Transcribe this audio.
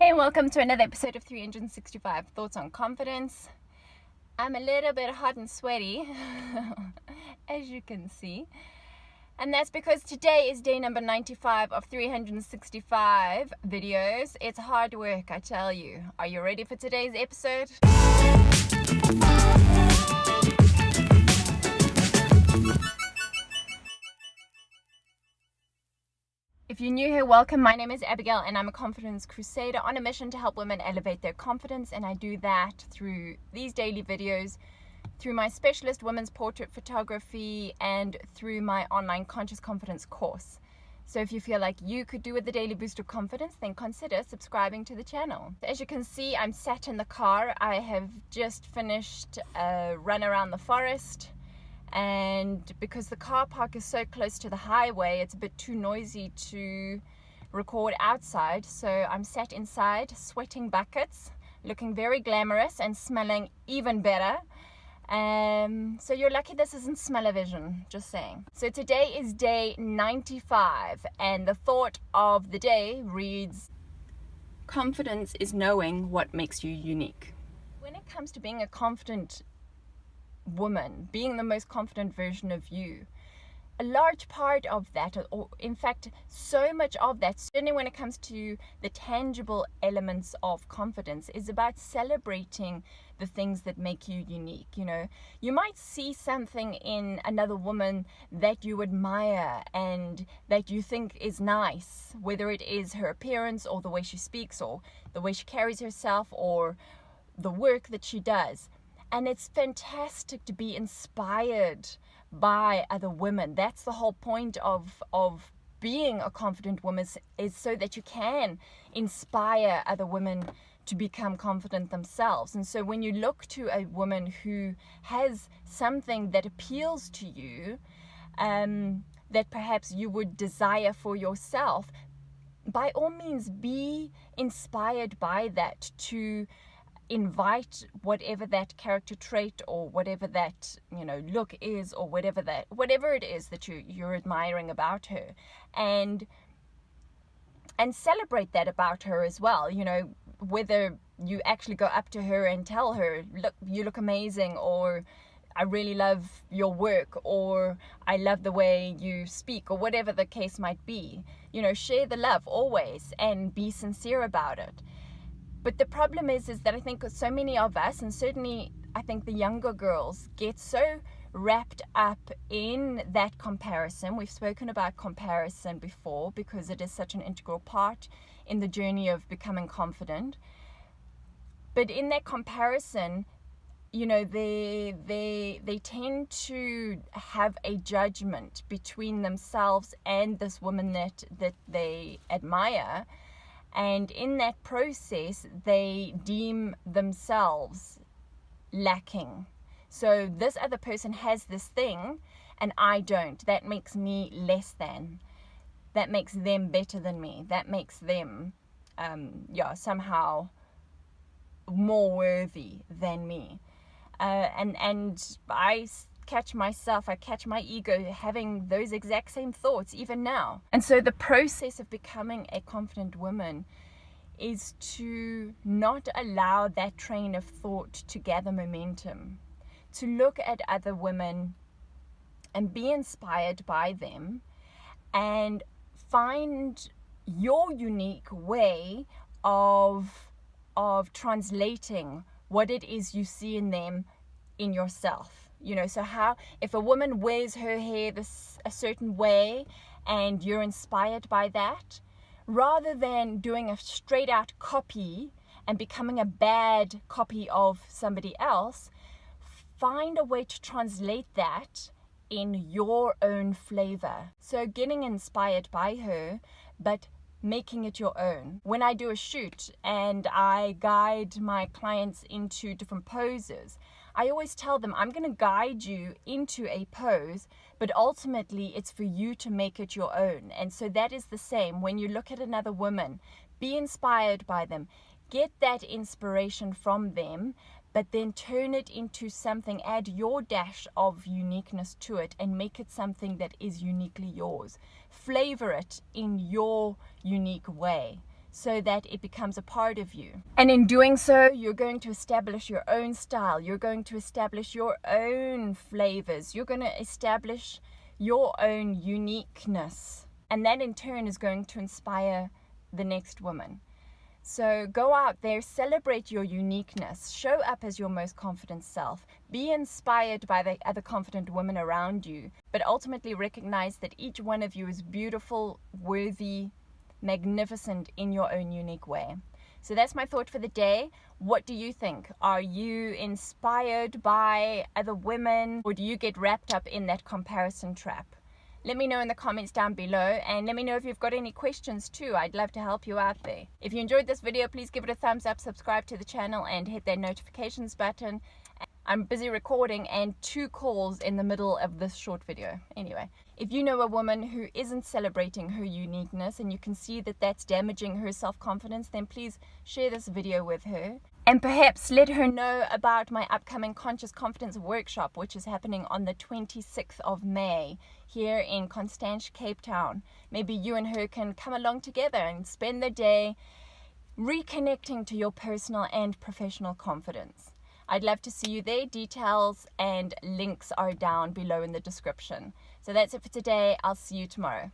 Hey, and welcome to another episode of 365 Thoughts on Confidence. I'm a little bit hot and sweaty, as you can see. And that's because today is day number 95 of 365 videos. It's hard work, I tell you. Are you ready for today's episode? If you're new here, welcome. My name is Abigail and I'm a confidence crusader on a mission to help women elevate their confidence, and I do that through these daily videos, through my specialist women's portrait photography, and through my online conscious confidence course. So if you feel like you could do with a daily boost of confidence, then consider subscribing to the channel. As you can see, I'm sat in the car. I have just finished a run around the forest. And because the car park is so close to the highway, it's a bit too noisy to record outside. So I'm sat inside, sweating buckets, looking very glamorous and smelling even better. So you're lucky this isn't smell-o-vision, just saying. So today is day 95, and the thought of the day reads, confidence is knowing what makes you unique. When it comes to being a confident woman, being the most confident version of you, a large part of that, or in fact so much of that, certainly when it comes to the tangible elements of confidence, is about celebrating the things that make you unique. You know, you might see something in another woman that you admire and that you think is nice, whether it is her appearance or the way she speaks or the way she carries herself or the work that she does. And it's fantastic to be inspired by other women. That's the whole point of being a confident woman, is so that you can inspire other women to become confident themselves. And so when you look to a woman who has something that appeals to you, that perhaps you would desire for yourself, by all means be inspired by that, to invite whatever that character trait or whatever that, look is, or whatever it is that you're admiring about her, and celebrate that about her as well. Whether you actually go up to her and tell her, look, you look amazing, or I really love your work, or I love the way you speak, or whatever the case might be. Share the love always and be sincere about it. But the problem is that I think so many of us, and certainly I think the younger girls, get so wrapped up in that comparison. We've spoken about comparison before because it is such an integral part in the journey of becoming confident. But in that comparison, they tend to have a judgment between themselves and this woman that they admire. And in that process, they deem themselves lacking. So this other person has this thing and I don't. That makes me less than. That makes them better than me. That makes them, somehow more worthy than me. And I catch my ego having those exact same thoughts even now. And so the process of becoming a confident woman is to not allow that train of thought to gather momentum, to look at other women and be inspired by them and find your unique way of translating what it is you see in them in yourself. So how, if a woman wears her hair a certain way and you're inspired by that, rather than doing a straight out copy and becoming a bad copy of somebody else, find a way to translate that in your own flavor. So getting inspired by her, but making it your own. When I do a shoot and I guide my clients into different poses, I always tell them, I'm going to guide you into a pose, but ultimately it's for you to make it your own. And so that is the same. When you look at another woman, be inspired by them, get that inspiration from them, but then turn it into something, add your dash of uniqueness to it and make it something that is uniquely yours. Flavor it in your unique way. so that it becomes a part of you. And in doing so, you're going to establish your own style. You're going to establish your own flavors. You're going to establish your own uniqueness. And that in turn is going to inspire the next woman. So go out there, celebrate your uniqueness, show up as your most confident self, be inspired by the other confident women around you, but ultimately recognize that each one of you is beautiful, worthy, magnificent in your own unique way. So that's my thought for the day. What do you think? Are you inspired by other women, or do you get wrapped up in that comparison trap? Let me know in the comments down below, and let me know if you've got any questions too. I'd love to help you out there. If you enjoyed this video, please give it a thumbs up, subscribe to the channel, and hit that notifications button. I'm busy recording and 2 calls in the middle of this short video. Anyway, if you know a woman who isn't celebrating her uniqueness and you can see that that's damaging her self-confidence, then please share this video with her. And perhaps let her know about my upcoming Conscious Confidence workshop, which is happening on the 26th of May here in Constance, Cape Town. Maybe you and her can come along together and spend the day reconnecting to your personal and professional confidence. I'd love to see you there. Details and links are down below in the description. So that's it for today. I'll see you tomorrow.